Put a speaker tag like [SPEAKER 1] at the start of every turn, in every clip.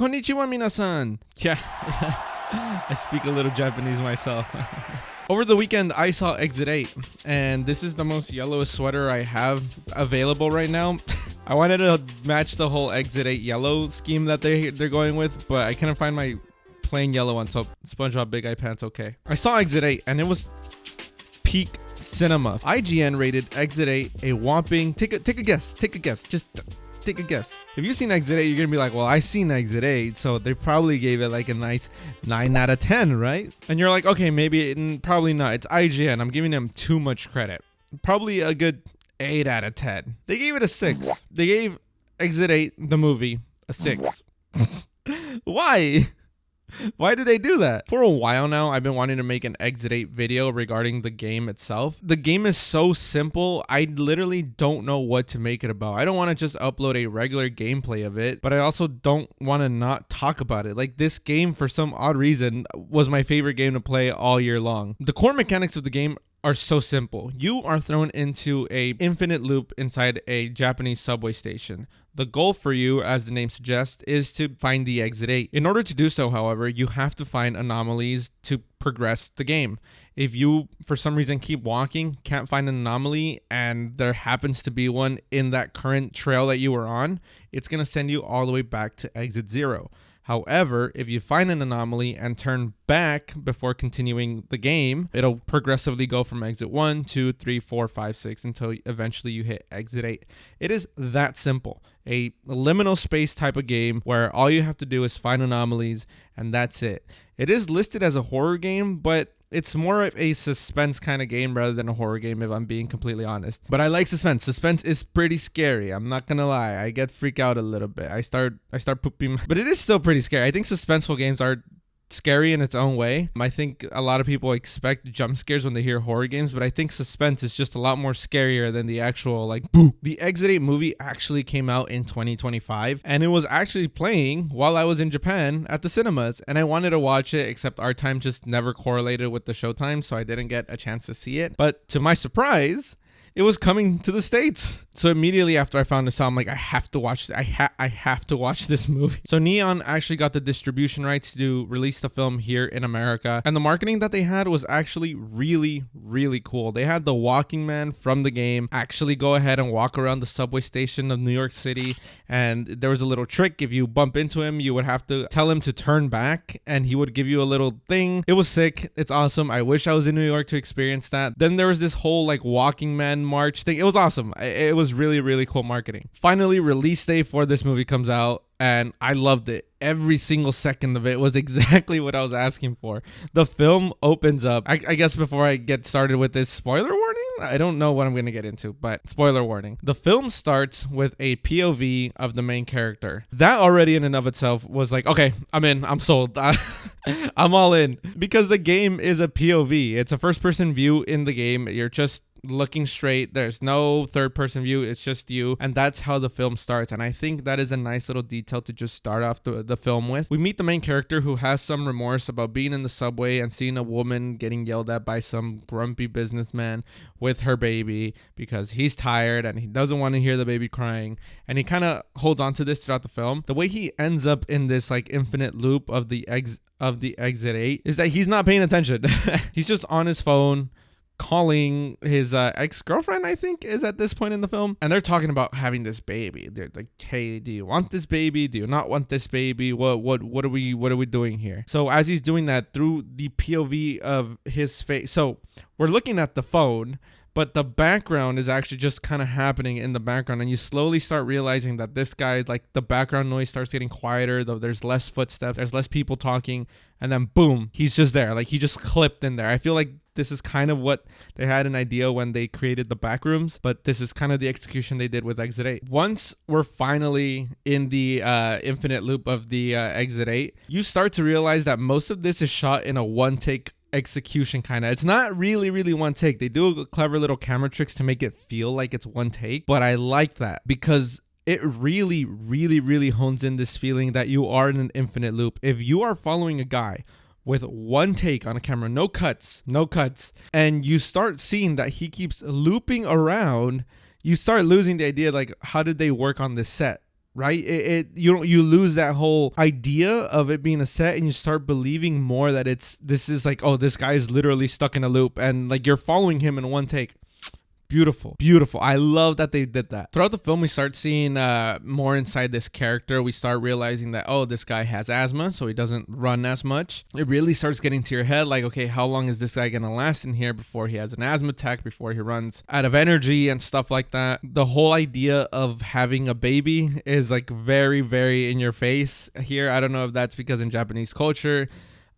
[SPEAKER 1] Konnichiwa minasan. Yeah, I speak a little Japanese myself. Over the weekend, I saw Exit 8, and this is the most yellowest sweater I have available right now. I wanted to match the whole Exit 8 yellow scheme that they're going with, but I couldn't find my plain yellow one, so SpongeBob Big Eye Pants okay. I saw Exit 8, and it was peak cinema. IGN rated Exit 8 a whopping, take a guess, just take a guess. If you've seen Exit 8, you're gonna be like, well, I seen Exit 8, so they probably gave it like a nice 9 out of 10, right? And you're like, okay, probably not. It's IGN. I'm giving them too much credit. Probably a good 8 out of 10. They gave it a 6. They gave Exit 8, the movie, a 6. Why? Why did they do that? For a while now, I've been wanting to make an Exit 8 video regarding the game itself. The game is so simple, I literally don't know what to make it about. I don't want to just upload a regular gameplay of it, but I also don't want to not talk about it. Like, this game, for some odd reason, was my favorite game to play all year long. The core mechanics of the game are so simple. You are thrown into a infinite loop inside a Japanese subway station. The goal for you, as the name suggests, is to find the Exit 8. In order to do so, however, you have to find anomalies to progress the game. If you, for some reason, keep walking, can't find an anomaly, and there happens to be one in that current trail that you were on, it's going to send you all the way back to Exit 0. However, if you find an anomaly and turn back before continuing the game, it'll progressively go from Exit 1, 2, 3, 4, 5, 6 until eventually you hit Exit 8. It is that simple. A liminal space type of game where all you have to do is find anomalies and that's it. It is listed as a horror game, but it's more of a suspense kind of game rather than a horror game, if I'm being completely honest. But I like suspense. Suspense is pretty scary. I'm not gonna lie. I get freaked out a little bit. I start pooping, but it is still pretty scary. I think suspenseful games are scary in its own way. I think a lot of people expect jump scares when they hear horror games, but I think suspense is just a lot more scarier than the actual like boo. The Exit 8 movie actually came out in 2025, and it was actually playing while I was in Japan at the cinemas, and I wanted to watch it, except our time just never correlated with the showtime, so I didn't get a chance to see it. But to my surprise, it was coming to the States. So immediately after I found this out, I'm like, I have to watch this. I have to watch this movie. So Neon actually got the distribution rights to release the film here in America. And the marketing that they had was actually really, really cool. They had the walking man from the game actually go ahead and walk around the subway station of New York City. And there was a little trick. If you bump into him, you would have to tell him to turn back and he would give you a little thing. It was sick. It's awesome. I wish I was in New York to experience that. Then there was this whole like walking man march thing. It was awesome. It was really, really cool marketing. Finally, release day for this movie comes out, and I loved it. Every single second of it was exactly what I was asking for. The film opens up. I guess before I get started with this, spoiler warning? I don't know what I'm going to get into, but spoiler warning. The film starts with a POV of the main character. That already in and of itself was like, okay, I'm in. I'm sold. I'm all in. Because the game is a POV. It's a first-person view in the game. You're just looking straight. There's no third person view. It's just you. And that's how the film starts. And I think that is a nice little detail to just start off the film with. We meet the main character who has some remorse about being in the subway and seeing a woman getting yelled at by some grumpy businessman with her baby because he's tired and he doesn't want to hear the baby crying. And he kind of holds on to this throughout the film. The way he ends up in this like infinite loop of the Exit 8 is that he's not paying attention. He's just on his phone calling his ex-girlfriend, I think, is at this point in the film, and they're talking about having this baby. They're like, hey, do you want this baby? Do you not want this baby? What are we doing here? So as he's doing that through the POV of his face, so we're looking at the phone, but the background is actually just kind of happening in the background, and you slowly start realizing that this guy, like, the background noise starts getting quieter, though there's less footsteps, there's less people talking, and then boom, he's just there. Like, he just clipped in there. I feel like this is kind of what they had an idea when they created the Backrooms, but this is kind of the execution they did with Exit 8. Once we're finally in the infinite loop of the Exit 8, you start to realize that most of this is shot in a one-take execution kind of. It's not really one take. They do clever little camera tricks to make it feel like it's one take, but I like that because it really hones in this feeling that you are in an infinite loop. If you are following a guy with one take on a camera, no cuts, and you start seeing that he keeps looping around, you start losing the idea, like, how did they work on this set? right? You lose that whole idea of it being a set, and you start believing more that this is like, oh, this guy is literally stuck in a loop, and like you're following him in one take. Beautiful, beautiful. I love that they did that. Throughout the film, we start seeing more inside this character. We start realizing that, oh, this guy has asthma, so he doesn't run as much. It really starts getting to your head, like, okay, how long is this guy gonna last in here before he has an asthma attack, before he runs out of energy and stuff like that. The whole idea of having a baby is like very, very in your face here. I don't know if that's because in Japanese culture,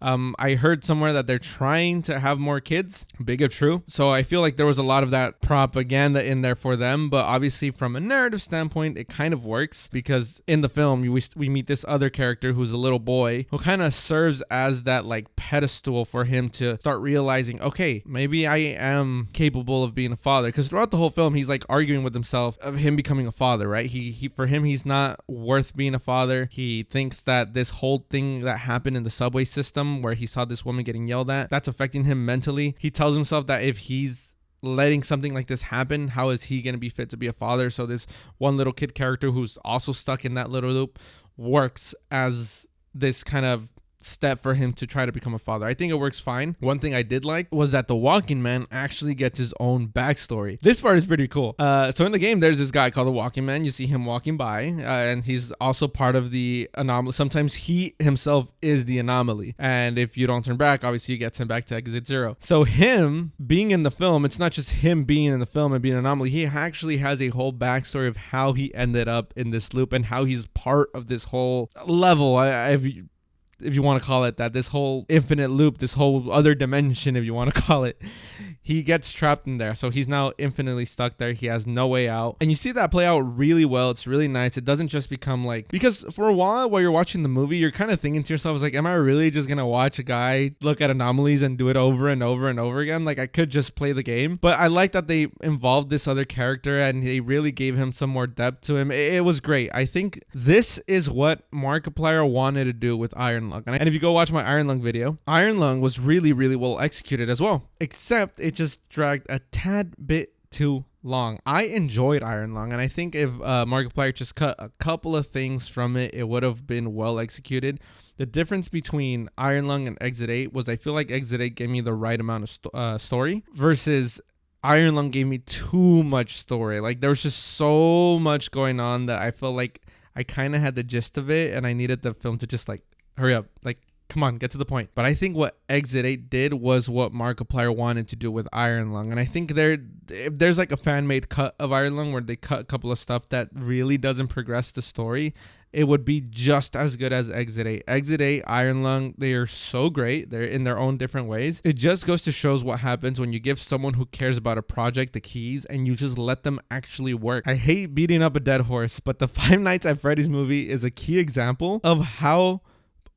[SPEAKER 1] I heard somewhere that they're trying to have more kids. Big if true. So I feel like there was a lot of that propaganda in there for them. But obviously from a narrative standpoint, it kind of works because in the film, we meet this other character who's a little boy who kind of serves as that like pedestal for him to start realizing, okay, maybe I am capable of being a father. Because throughout the whole film, he's like arguing with himself of him becoming a father, right? For him, he's not worth being a father. He thinks that this whole thing that happened in the subway system where he saw this woman getting yelled at, that's affecting him mentally. He tells himself that if he's letting something like this happen, how is he going to be fit to be a father? So this one little kid character who's also stuck in that little loop works as this kind of step for him to try to become a father. I think it works fine. One thing I did like was that the walking man actually gets his own backstory. This part is pretty cool. So in the game, there's this guy called the walking man. You see him walking by, and he's also part of the anomaly. Sometimes he himself is the anomaly. And if you don't turn back, obviously you get sent back to exit 0. So him being in the film, it's not just him being in the film and being an anomaly. He actually has a whole backstory of how he ended up in this loop and how he's part of this whole level. If you want to call it that, this whole infinite loop, this whole other dimension, if you want to call it, he gets trapped in there. So he's now infinitely stuck there. He has no way out. And you see that play out really well. It's really nice. It doesn't just become like, because for a while you're watching the movie, you're kind of thinking to yourself, like, am I really just going to watch a guy look at anomalies and do it over and over and over again? Like I could just play the game. But I like that they involved this other character and they really gave him some more depth to him. It was great. I think this is what Markiplier wanted to do with Iron Lung. And if you go watch my Iron Lung video, Iron Lung was really, really well executed as well, except it just dragged a tad bit too long. I enjoyed Iron Lung, and I think if Markiplier just cut a couple of things from it, it would have been well executed. The difference between Iron Lung and Exit 8 was I feel like Exit 8 gave me the right amount of story versus Iron Lung gave me too much story. Like there was just so much going on that I felt like I kind of had the gist of it, and I needed the film to just like hurry up, like come on, get to the point. But I think what Exit 8 did was what Markiplier wanted to do with Iron Lung. And I think if there's like a fan-made cut of Iron Lung where they cut a couple of stuff that really doesn't progress the story, it would be just as good as Exit 8. Exit 8, Iron Lung, they are so great. They're in their own different ways. It just goes to show what happens when you give someone who cares about a project the keys and you just let them actually work. I hate beating up a dead horse, but the Five Nights at Freddy's movie is a key example of how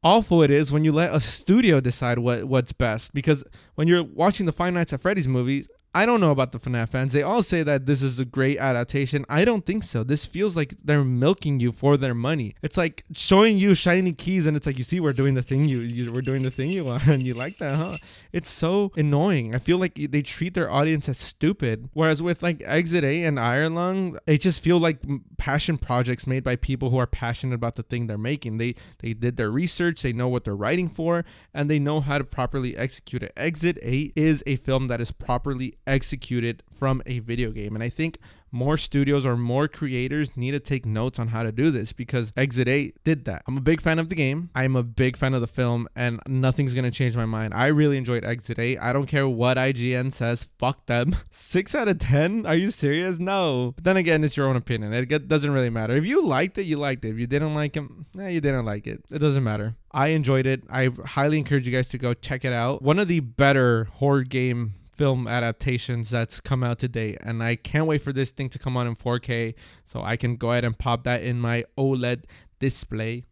[SPEAKER 1] awful it is when you let a studio decide what's best. Because when you're watching the Five Nights at Freddy's movies, I don't know about the FNAF fans. They all say that this is a great adaptation. I don't think so. This feels like they're milking you for their money. It's like showing you shiny keys and it's like, you see, we're doing the thing we're doing the thing you want, and you like that, huh? It's so annoying. I feel like they treat their audience as stupid. Whereas with like Exit 8 and Iron Lung, they just feel like passion projects made by people who are passionate about the thing they're making. They did their research, they know what they're writing for, and they know how to properly execute it. Exit 8 is a film that is properly executed from a video game, and I think more studios or more creators need to take notes on how to do this because Exit 8 did that. I'm a big fan of the game. I'm a big fan of the film, and nothing's going to change my mind. I really enjoyed Exit 8. I don't care what IGN says. Fuck them. 6 out of 10? Are you serious? No. But then again, it's your own opinion. It doesn't really matter. If you liked it, you liked it. If you didn't like it, you didn't like it. It doesn't matter. I enjoyed it. I highly encourage you guys to go check it out. One of the better horror game film adaptations that's come out to date, and I can't wait for this thing to come out in 4K so I can go ahead and pop that in my OLED display.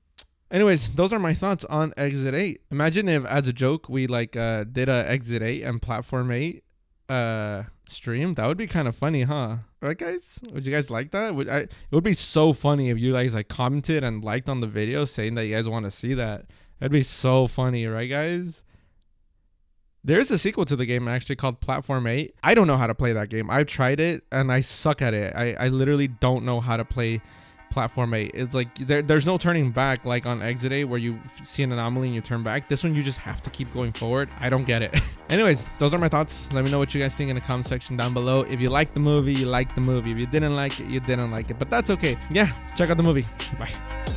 [SPEAKER 1] Anyways, those are my thoughts on Exit 8. Imagine if, as a joke, we like did a Exit 8 and Platform 8 stream. That would be kind of funny, huh? Right, guys? Would you guys like that? It would be so funny if you guys like commented and liked on the video saying that you guys want to see that. That'd be so funny, right, guys? There's a sequel to the game actually called Platform 8. I don't know how to play that game. I've tried it and I suck at it. I literally don't know how to play platform 8. It's like there's no turning back like on Exit 8 where you see an anomaly and you turn back. This one you just have to keep going forward. I don't get it. Anyways, those are my thoughts. Let me know what you guys think in the comment section down below. If you liked the movie, you liked the movie. If you didn't like it, you didn't like it. But that's okay. Yeah, check out the movie. Bye.